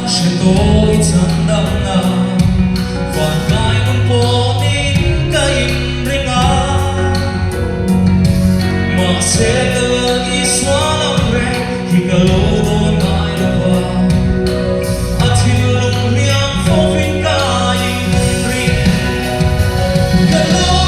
sẽ tôi chẳng đau nào và lại không bỏ nín cái ring á mà sẽ tự ý xóa lòng rẽ khi cả lối tôi mãi đã vào à thì lòng liang phố phim cả in ring cả lối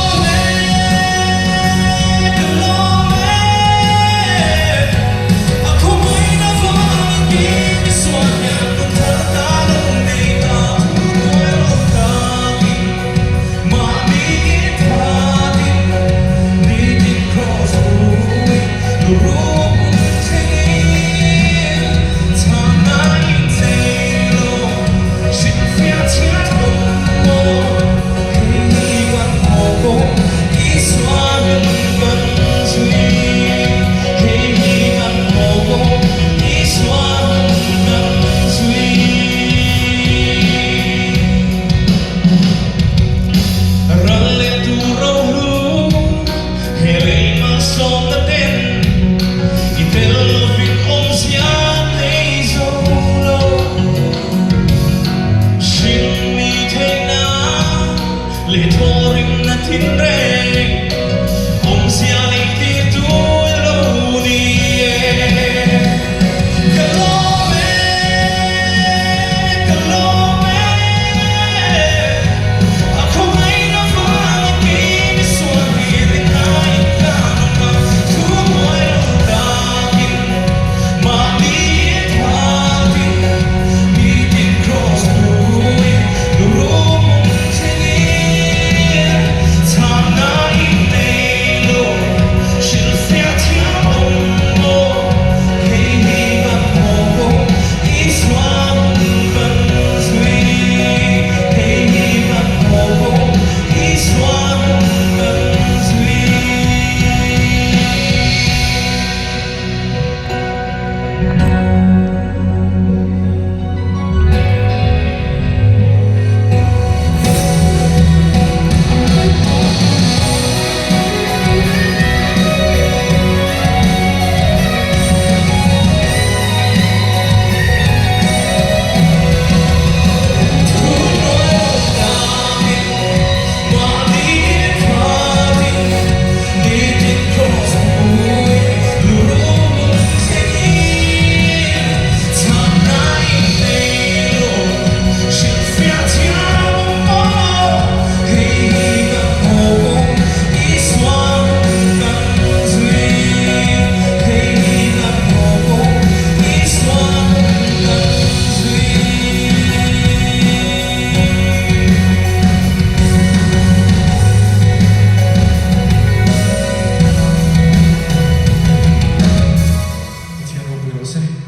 le torim na tinre om sia le ti tu lo ni kalome ako mai na fa ki mi suan ni ai ka ma tu moi lo da kin ma ni ta ti tin cross through você.